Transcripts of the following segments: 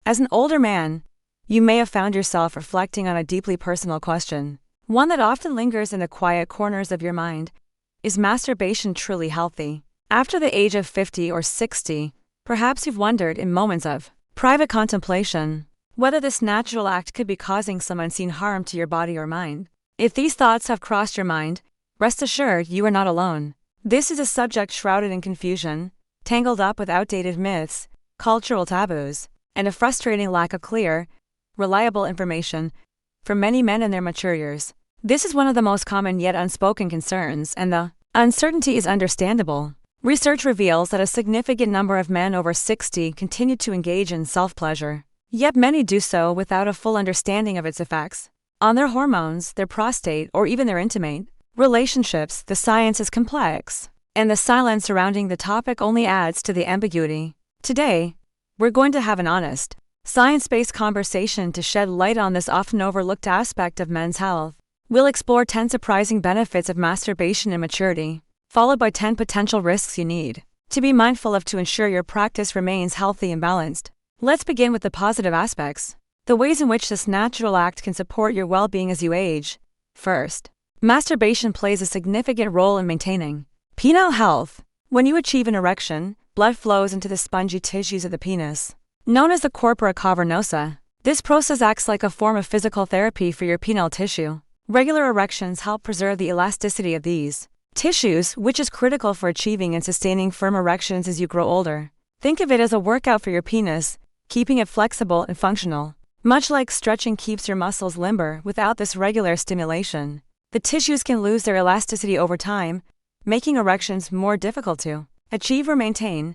As an older man, you may have found yourself reflecting on a deeply personal question, one that often lingers in the quiet corners of your mind. Is masturbation truly healthy? After the age of 50 or 60, perhaps you've wondered in moments of private contemplation whether this natural act could be causing some unseen harm to your body or mind. If these thoughts have crossed your mind, rest assured you are not alone. This is a subject shrouded in confusion, tangled up with outdated myths, cultural taboos, and a frustrating lack of clear, reliable information for many men in their mature years. This is one of the most common yet unspoken concerns, and the uncertainty is understandable. Research reveals that a significant number of men over 60 continue to engage in self-pleasure, yet many do so without a full understanding of its effects on their hormones, their prostate, or even their intimate relationships. The science is complex, and the silence surrounding the topic only adds to the ambiguity. Today, we're going to have an honest, science-based conversation to shed light on this often overlooked aspect of men's health. We'll explore 10 surprising benefits of masturbation in maturity, followed by 10 potential risks you need to be mindful of to ensure your practice remains healthy and balanced. Let's begin with the positive aspects, the ways in which this natural act can support your well-being as you age. First, masturbation plays a significant role in maintaining penile health. When you achieve an erection, blood flows into the spongy tissues of the penis, known as the corpora cavernosa. This process acts like a form of physical therapy for your penile tissue. Regular erections help preserve the elasticity of these tissues, which is critical for achieving and sustaining firm erections as you grow older. Think of it as a workout for your penis, keeping it flexible and functional. Much like stretching keeps your muscles limber, without this regular stimulation, the tissues can lose their elasticity over time, making erections more difficult to achieve or maintain.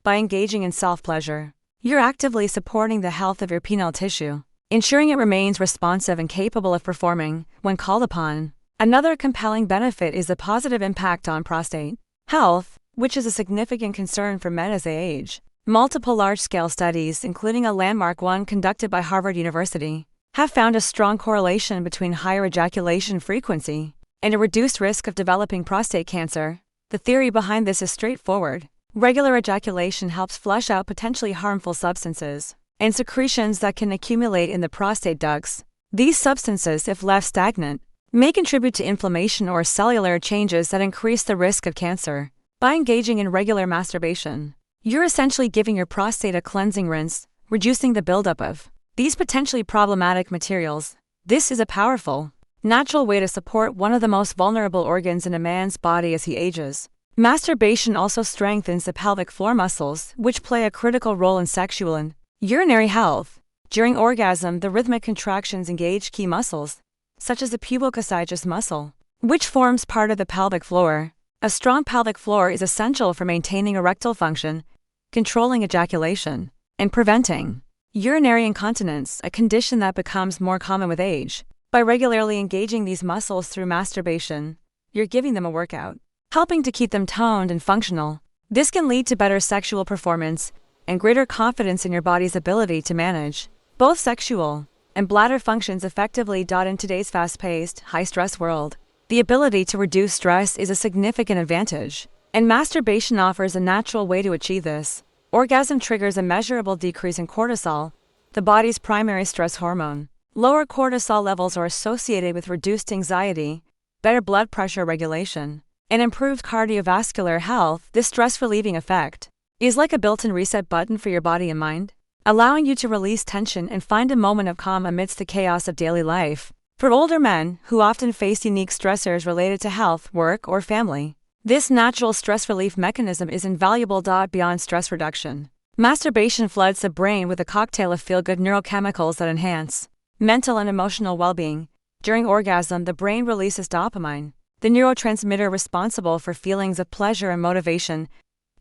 By engaging in self-pleasure, you're actively supporting the health of your penile tissue, ensuring it remains responsive and capable of performing when called upon. Another compelling benefit is the positive impact on prostate health, which is a significant concern for men as they age. Multiple large-scale studies, including a landmark one conducted by Harvard University, have found a strong correlation between higher ejaculation frequency and a reduced risk of developing prostate cancer. The theory behind this is straightforward. Regular ejaculation helps flush out potentially harmful substances and secretions that can accumulate in the prostate ducts. These substances, if left stagnant, may contribute to inflammation or cellular changes that increase the risk of cancer. By engaging in regular masturbation, you're essentially giving your prostate a cleansing rinse, reducing the buildup of these potentially problematic materials. This is a powerful, natural way to support one of the most vulnerable organs in a man's body as he ages. Masturbation also strengthens the pelvic floor muscles, which play a critical role in sexual and urinary health. During orgasm, the rhythmic contractions engage key muscles, such as the pubococcygeus muscle, which forms part of the pelvic floor. A strong pelvic floor is essential for maintaining erectile function, controlling ejaculation, and preventing urinary incontinence, a condition that becomes more common with age. By regularly engaging these muscles through masturbation, you're giving them a workout, helping to keep them toned and functional. This can lead to better sexual performance and greater confidence in your body's ability to manage both sexual and bladder functions effectively. In today's fast-paced, high-stress world, the ability to reduce stress is a significant advantage, and masturbation offers a natural way to achieve this. Orgasm triggers a measurable decrease in cortisol, the body's primary stress hormone. Lower cortisol levels are associated with reduced anxiety, better blood pressure regulation, and improved cardiovascular health. This stress-relieving effect is like a built-in reset button for your body and mind, allowing you to release tension and find a moment of calm amidst the chaos of daily life. For older men, who often face unique stressors related to health, work, or family, this natural stress relief mechanism is invaluable. Beyond stress reduction, masturbation floods the brain with a cocktail of feel-good neurochemicals that enhance mental and emotional well-being. During orgasm, the brain releases dopamine, the neurotransmitter responsible for feelings of pleasure and motivation,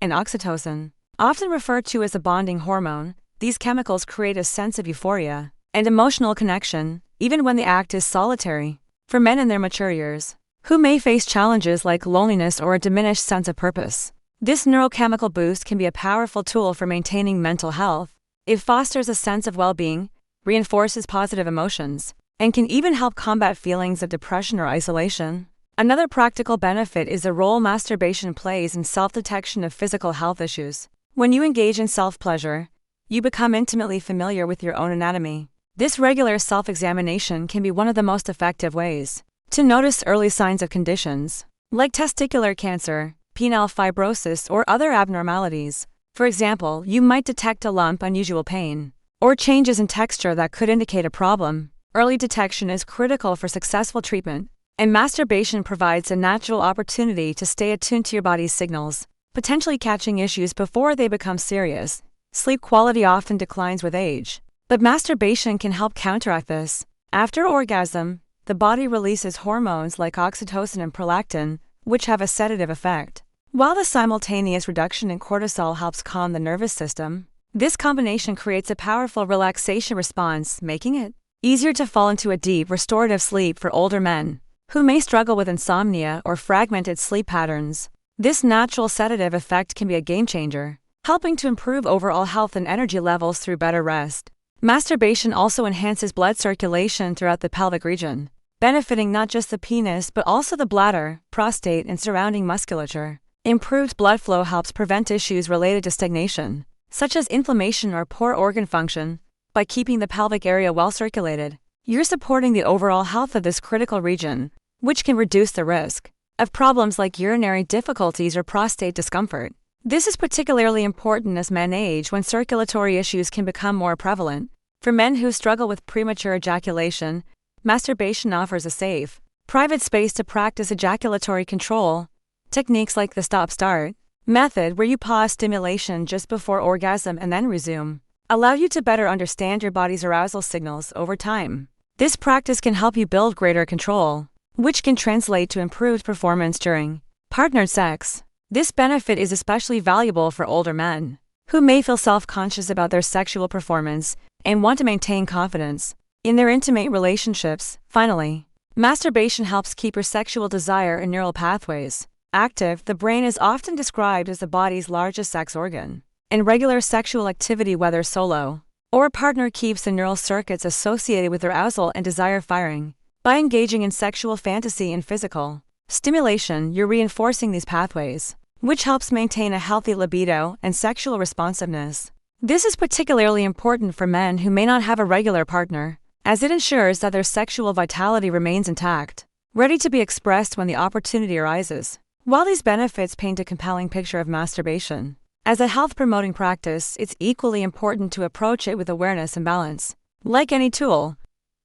and oxytocin, often referred to as a bonding hormone. These chemicals create a sense of euphoria and emotional connection, even when the act is solitary. For men in their mature years, who may face challenges like loneliness or a diminished sense of purpose, this neurochemical boost can be a powerful tool for maintaining mental health. It fosters a sense of well-being, reinforces positive emotions, and can even help combat feelings of depression or isolation. Another practical benefit is the role masturbation plays in self-detection of physical health issues. When you engage in self-pleasure, you become intimately familiar with your own anatomy. This regular self-examination can be one of the most effective ways to notice early signs of conditions, like testicular cancer, penile fibrosis, or other abnormalities. For example, you might detect a lump, unusual pain, or changes in texture that could indicate a problem. Early detection is critical for successful treatment, and masturbation provides a natural opportunity to stay attuned to your body's signals, potentially catching issues before they become serious. Sleep quality often declines with age, but masturbation can help counteract this. After orgasm, the body releases hormones like oxytocin and prolactin, which have a sedative effect, while the simultaneous reduction in cortisol helps calm the nervous system. This combination creates a powerful relaxation response, making it easier to fall into a deep, restorative sleep for older men who may struggle with insomnia or fragmented sleep patterns. This natural sedative effect can be a game changer, helping to improve overall health and energy levels through better rest. Masturbation also enhances blood circulation throughout the pelvic region, benefiting not just the penis but also the bladder, prostate, and surrounding musculature. Improved blood flow helps prevent issues related to stagnation, such as inflammation or poor organ function. By keeping the pelvic area well circulated, you're supporting the overall health of this critical region, which can reduce the risk of problems like urinary difficulties or prostate discomfort. This is particularly important as men age, when circulatory issues can become more prevalent. For men who struggle with premature ejaculation, masturbation offers a safe, private space to practice ejaculatory control. Techniques like the stop-start method, where you pause stimulation just before orgasm and then resume, allow you to better understand your body's arousal signals over time. This practice can help you build greater control, which can translate to improved performance during partnered sex. This benefit is especially valuable for older men who may feel self-conscious about their sexual performance and want to maintain confidence in their intimate relationships. Finally, masturbation helps keep your sexual desire and neural pathways active. The brain is often described as the body's largest sex organ, and regular sexual activity, whether solo or a partner, keeps the neural circuits associated with arousal and desire firing. By engaging in sexual fantasy and physical stimulation, you're reinforcing these pathways, which helps maintain a healthy libido and sexual responsiveness. This is particularly important for men who may not have a regular partner, as it ensures that their sexual vitality remains intact, ready to be expressed when the opportunity arises. While these benefits paint a compelling picture of masturbation as a health-promoting practice, it's equally important to approach it with awareness and balance. Like any tool,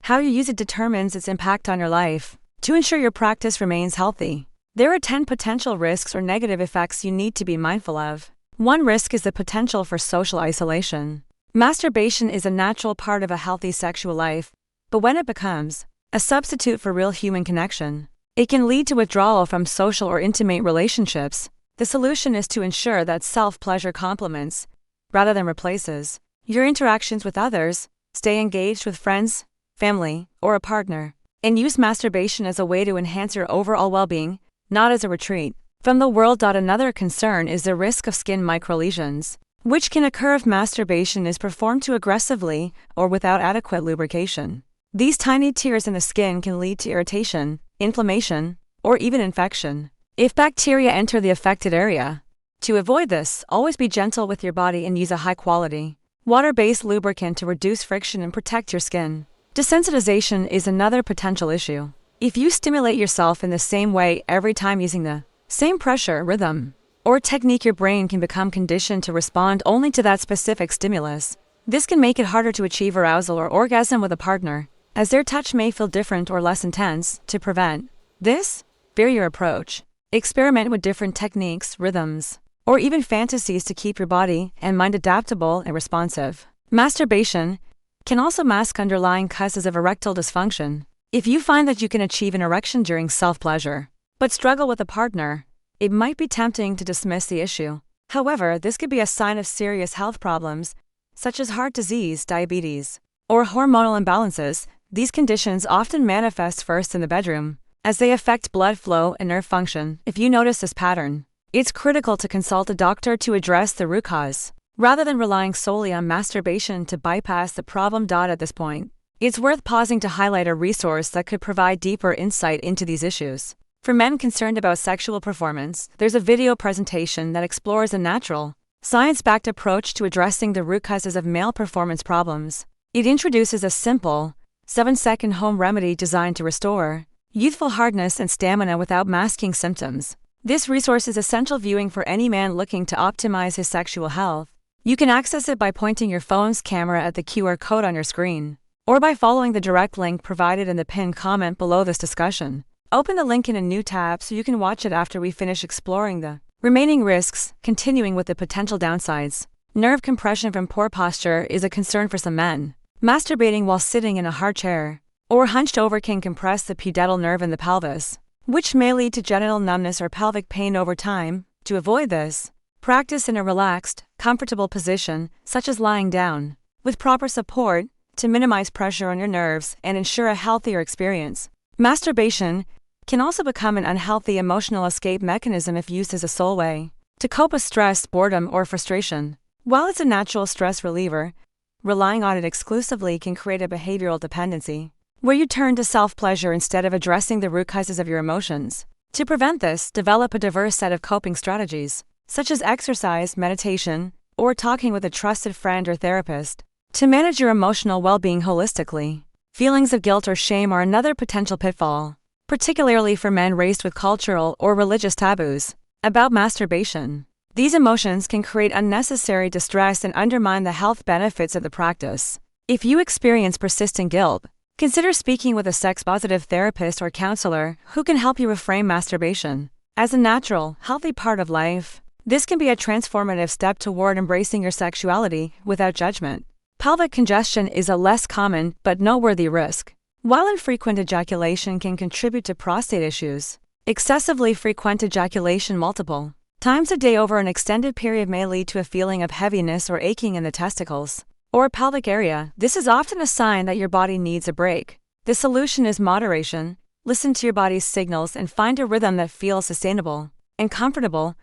how you use it determines its impact on your life. To ensure your practice remains healthy, there are 10 potential risks or negative effects you need to be mindful of. One risk is the potential for social isolation. Masturbation is a natural part of a healthy sexual life, but when it becomes a substitute for real human connection, it can lead to withdrawal from social or intimate relationships. The solution is to ensure that self-pleasure complements, rather than replaces, your interactions with others. Stay engaged with friends, family, or a partner, and use masturbation as a way to enhance your overall well-being, not as a retreat from the world. Another concern is the risk of skin micro-lesions, which can occur if masturbation is performed too aggressively or without adequate lubrication. These tiny tears in the skin can lead to irritation, inflammation, or even infection if bacteria enter the affected area. To avoid this, always be gentle with your body and use a high-quality, water-based lubricant to reduce friction and protect your skin. Desensitization is another potential issue. If you stimulate yourself in the same way every time using the same pressure, rhythm, or technique, your brain can become conditioned to respond only to that specific stimulus. This can make it harder to achieve arousal or orgasm with a partner, as their touch may feel different or less intense. To prevent this, vary your approach. Experiment with different techniques, rhythms, or even fantasies to keep your body and mind adaptable and responsive. Masturbation can also mask underlying causes of erectile dysfunction. If you find that you can achieve an erection during self-pleasure, but struggle with a partner, it might be tempting to dismiss the issue. However, this could be a sign of serious health problems, such as heart disease, diabetes, or hormonal imbalances. These conditions often manifest first in the bedroom, as they affect blood flow and nerve function. If you notice this pattern, it's critical to consult a doctor to address the root cause, rather than relying solely on masturbation to bypass the problem. At this point, it's worth pausing to highlight a resource that could provide deeper insight into these issues. For men concerned about sexual performance, there's a video presentation that explores a natural, science-backed approach to addressing the root causes of male performance problems. It introduces a simple, 7-second home remedy designed to restore youthful hardness and stamina without masking symptoms. This resource is essential viewing for any man looking to optimize his sexual health. You can access it by pointing your phone's camera at the QR code on your screen, or by following the direct link provided in the pinned comment below this discussion. Open the link in a new tab so you can watch it after we finish exploring the remaining risks, continuing with the potential downsides. Nerve compression from poor posture is a concern for some men. Masturbating while sitting in a hard chair or hunched over can compress the pudendal nerve in the pelvis, which may lead to genital numbness or pelvic pain over time. To avoid this, practice in a relaxed, comfortable position, such as lying down, with proper support, to minimize pressure on your nerves and ensure a healthier experience. Masturbation can also become an unhealthy emotional escape mechanism if used as a sole way to cope with stress, boredom, or frustration. While it's a natural stress reliever, relying on it exclusively can create a behavioral dependency, where you turn to self-pleasure instead of addressing the root causes of your emotions. To prevent this, develop a diverse set of coping strategies, such as exercise, meditation, or talking with a trusted friend or therapist, to manage your emotional well-being holistically. Feelings of guilt or shame are another potential pitfall, particularly for men raised with cultural or religious taboos about masturbation. These emotions can create unnecessary distress and undermine the health benefits of the practice. If you experience persistent guilt, consider speaking with a sex-positive therapist or counselor who can help you reframe masturbation as a natural, healthy part of life. This can be a transformative step toward embracing your sexuality without judgment. Pelvic congestion is a less common but noteworthy risk. While infrequent ejaculation can contribute to prostate issues, excessively frequent ejaculation multiple times a day over an extended period may lead to a feeling of heaviness or aching in the testicles or pelvic area. This is often a sign that your body needs a break. The solution is moderation. Listen to your body's signals and find a rhythm that feels sustainable and comfortable.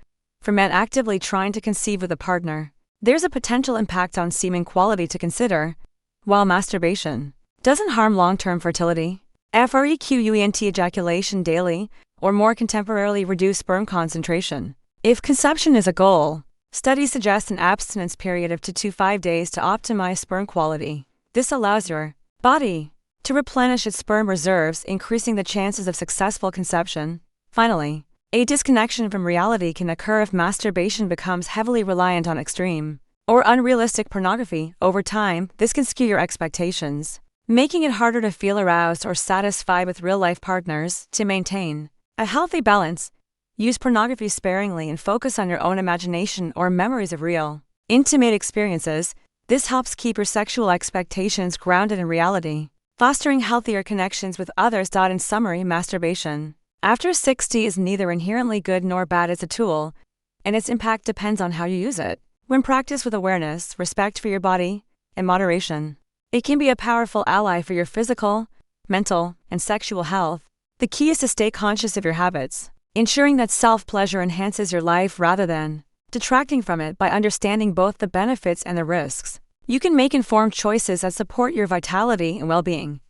For men actively trying to conceive with a partner, there's a potential impact on semen quality to consider. While masturbation doesn't harm long-term fertility, frequent ejaculation daily or more contemporarily reduce sperm concentration. If conception is a goal, studies suggest an abstinence period of 2 to 5 days to optimize sperm quality. This allows your body to replenish its sperm reserves, increasing the chances of successful conception. Finally, a disconnection from reality can occur if masturbation becomes heavily reliant on extreme or unrealistic pornography. Over time, this can skew your expectations, making it harder to feel aroused or satisfied with real-life partners. To maintain a healthy balance, use pornography sparingly and focus on your own imagination or memories of real, intimate experiences. This helps keep your sexual expectations grounded in reality, fostering healthier connections with others. In summary, masturbation after 60 is neither inherently good nor bad as a tool, and its impact depends on how you use it. When practiced with awareness, respect for your body, and moderation, it can be a powerful ally for your physical, mental, and sexual health. The key is to stay conscious of your habits, ensuring that self-pleasure enhances your life rather than detracting from it. By understanding both the benefits and the risks, you can make informed choices that support your vitality and well-being.